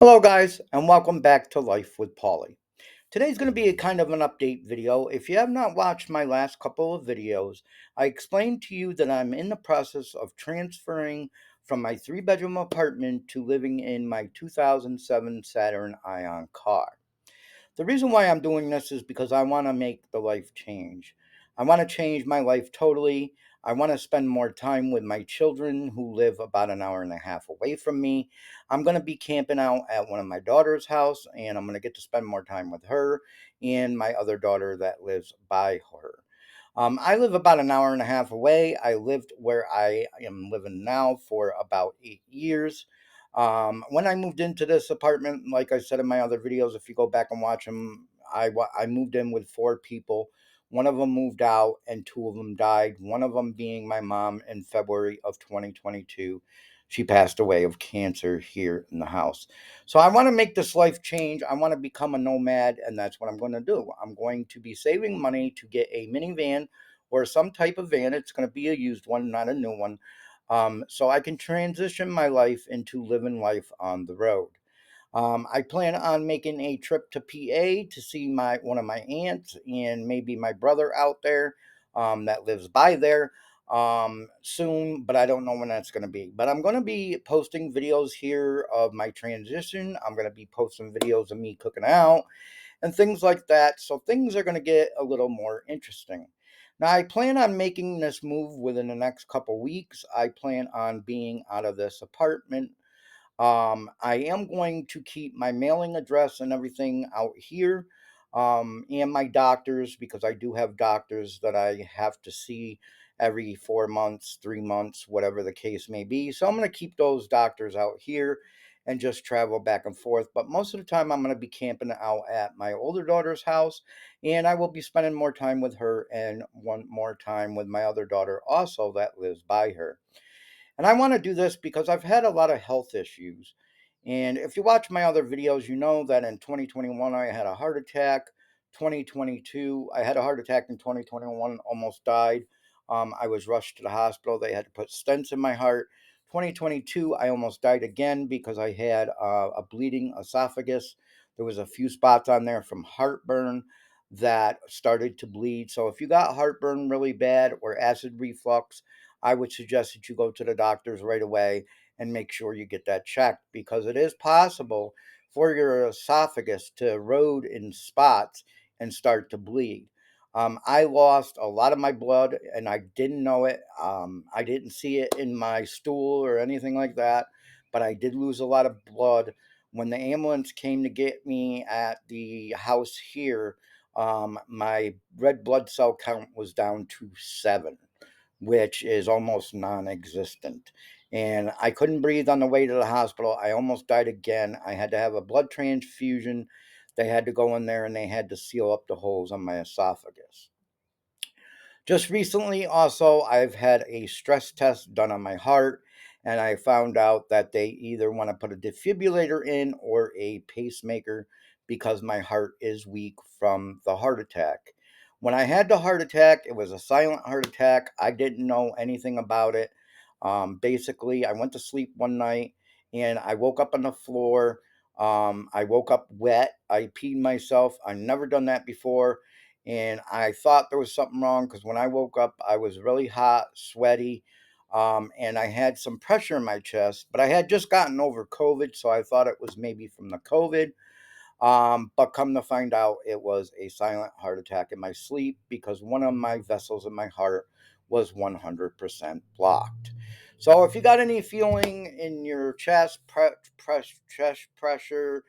Hello, guys, and welcome back to Life with Polly. Today's going to be a kind of an update video. If you have not watched my last couple of videos, I explained to you that I'm in the process of transferring from my three-bedroom apartment to living in my 2007 Saturn Ion car. The reason why I'm doing this is because I want to make the life change. I want to change my life totally. I want to spend more time with my children who live about an hour and a half away from me. I'm going to be camping out at one of my daughter's house, and I'm going to get to spend more time with her and my other daughter that lives by her. I live about an hour and a half away. I lived where I am living now for about 8 years. When I moved into this apartment, like I said in my other videos, if you go back and watch them, I moved in with four people. One of them moved out, and two of them died. One of them being my mom in February of 2022. She passed away of cancer here in the house. So I want to make this life change. I want to become a nomad, and that's what I'm going to do. I'm going to be saving money to get a minivan or some type of van. It's going to be a used one, not a new one, so I can transition my life into living life on the road. I plan on making a trip to PA to see my one of my aunts and maybe my brother out there that lives by there soon, but I don't know when that's going to be. But I'm going to be posting videos here of my transition. I'm going to be posting videos of me cooking out and things like that. So things are going to get a little more interesting. Now, I plan on making this move within the next couple weeks. I plan on being out of this apartment. I am going to keep my mailing address and everything out here, and my doctors, because I do have doctors that I have to see every 4 months, 3 months, whatever the case may be. So I'm going to keep those doctors out here and just travel back and forth. But most of the time, I'm going to be camping out at my older daughter's house, and I will be spending more time with her and one more time with my other daughter also that lives by her. And I want to do this because I've had a lot of health issues. And if you watch my other videos, you know that in 2021 I had a heart attack. 2022, I had a heart attack in 2021, almost died. I was rushed to the hospital. They had to put stents in my heart. 2022, I almost died again because I had a bleeding esophagus. There was a few spots on there from heartburn that started to bleed. So if you got heartburn really bad or acid reflux, I would suggest that you go to the doctors right away and make sure you get that checked because it is possible for your esophagus to erode in spots and start to bleed. I lost a lot of my blood and I didn't know it. I didn't see it in my stool or anything like that, but I did lose a lot of blood. When the ambulance came to get me at the house here, my red blood cell count was down to 7, which is almost non existent. And I couldn't breathe on the way to the hospital. I almost died again. I had to have a blood transfusion. They had to go in there and they had to seal up the holes on my esophagus. Just recently, also, I've had a stress test done on my heart, and I found out that they either want to put a defibrillator in or a pacemaker because my heart is weak from the heart attack. When I had the heart attack, it was a silent heart attack. I didn't know anything about it. Basically, I went to sleep one night and I woke up on the floor. I woke up wet. I peed myself. I've never done that before, and I thought there was something wrong because when I woke up, I was really hot, sweaty, and I had some pressure in my chest. But I had just gotten over COVID, so I thought it was maybe from the COVID. But come to find out, it was a silent heart attack in my sleep because one of my vessels in my heart was 100% blocked. So if you got any feeling in your chest, chest pressure,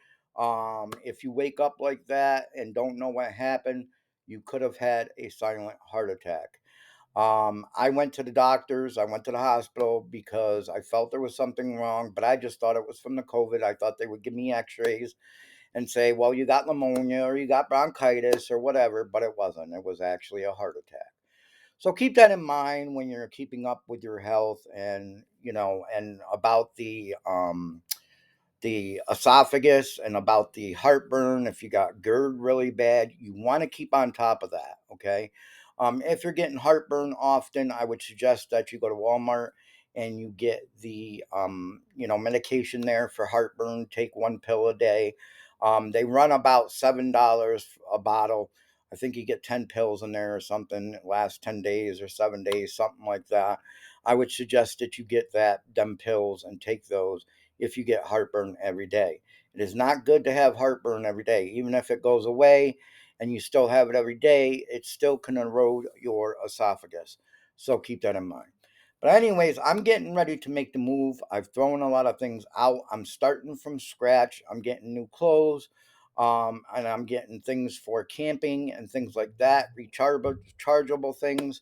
if you wake up like that and don't know what happened, you could have had a silent heart attack. I went to the doctors, I went to the hospital because I felt there was something wrong, but I just thought it was from the COVID. I thought they would give me x-rays and say, well, you got pneumonia or you got bronchitis or whatever, but it wasn't. It was actually a heart attack. So keep that in mind when you're keeping up with your health and, and about the esophagus and about the heartburn. If you got GERD really bad, you want to keep on top of that. Okay. If you're getting heartburn often, I would suggest that you go to Walmart and you get the medication there for heartburn. Take one pill a day. They run about $7 a bottle. I think you get 10 pills in there or something. It lasts 10 days or 7 days, something like that. I would suggest that you get them pills and take those if you get heartburn every day. It is not good to have heartburn every day. Even if it goes away and you still have it every day, it still can erode your esophagus. So keep that in mind. But anyways, I'm getting ready to make the move. I've thrown a lot of things out. I'm starting from scratch. I'm getting new clothes. And I'm getting things for camping and things like that, rechargeable things.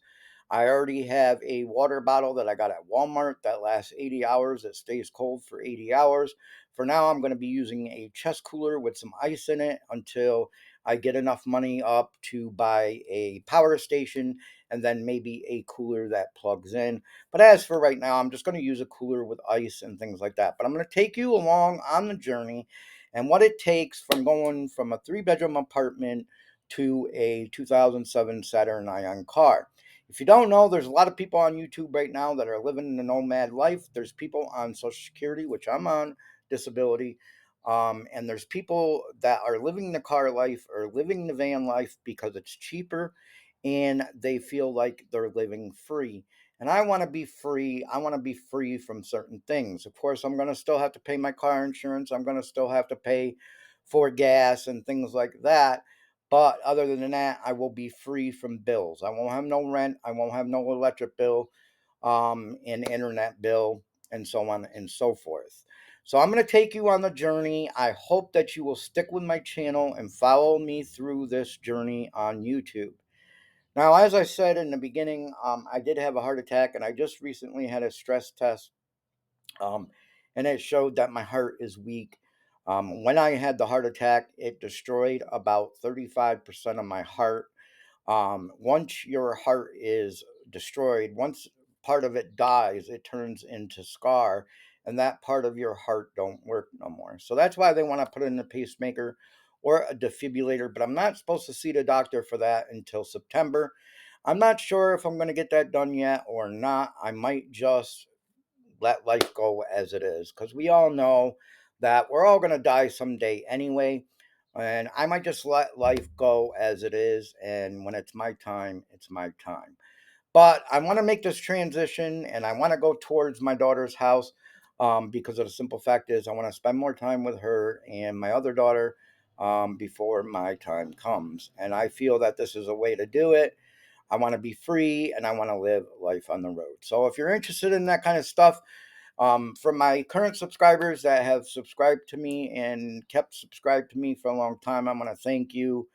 I already have a water bottle that I got at Walmart that lasts 80 hours. It stays cold for 80 hours. For now, I'm going to be using a chest cooler with some ice in it until I get enough money up to buy a power station and then maybe a cooler that plugs in. But as for right now, I'm just going to use a cooler with ice and things like that. But I'm going to take you along on the journey and what it takes from going from a three-bedroom apartment to a 2007 Saturn Ion car. If you don't know, there's a lot of people on YouTube right now that are living the nomad life. There's people on Social Security, which I'm on, disability. And there's people that are living the car life or living the van life because it's cheaper and they feel like they're living free. And I want to be free. I want to be free from certain things. Of course, I'm going to still have to pay my car insurance. I'm going to still have to pay for gas and things like that. But other than that, I will be free from bills. I won't have no rent. I won't have no electric bill, and internet bill, and so on and so forth. So I'm going to take you on the journey. I hope that you will stick with my channel and follow me through this journey on YouTube. Now, as I said in the beginning, I did have a heart attack, and I just recently had a stress test, um, and it showed that my heart is weak. When I had the heart attack, it destroyed about 35% of my heart. Once your heart is destroyed, once part of it dies, it turns into scar, and that part of your heart don't work no more. So that's why they want to put in a pacemaker or a defibrillator. But I'm not supposed to see the doctor for that until September. I'm not sure if I'm going to get that done yet or not. I might just let life go as it is because we all know that we're all going to die someday anyway. And I might just let life go as it is. And when it's my time, it's my time. But I want to make this transition and I want to go towards my daughter's house, because of the simple fact is I want to spend more time with her and my other daughter, before my time comes. And I feel that this is a way to do it. I want to be free and I want to live life on the road. So if you're interested in that kind of stuff, from my current subscribers that have subscribed to me and kept subscribed to me for a long time, I want to thank you.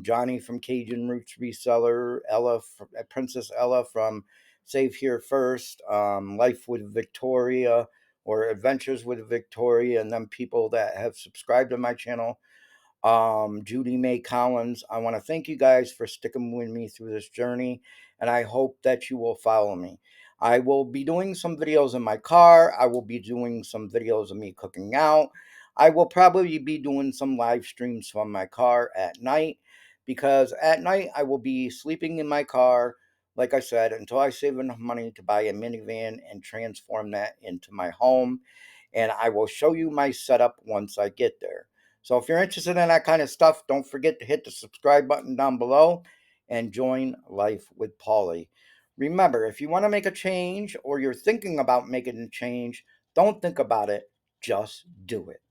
Johnny from Cajun Roots Reseller, Princess Ella from Save Here First, Life with Victoria or Adventures with Victoria, and then people that have subscribed to my channel, Judy May Collins. I want to thank you guys for sticking with me through this journey, and I hope that you will follow me. I will be doing some videos in my car. I will be doing some videos of me cooking out. I will probably be doing some live streams from my car at night because at night I will be sleeping in my car, like I said, until I save enough money to buy a minivan and transform that into my home. And I will show you my setup once I get there. So if you're interested in that kind of stuff, don't forget to hit the subscribe button down below and join Life with Paulie. Remember, if you want to make a change or you're thinking about making a change, don't think about it, just do it.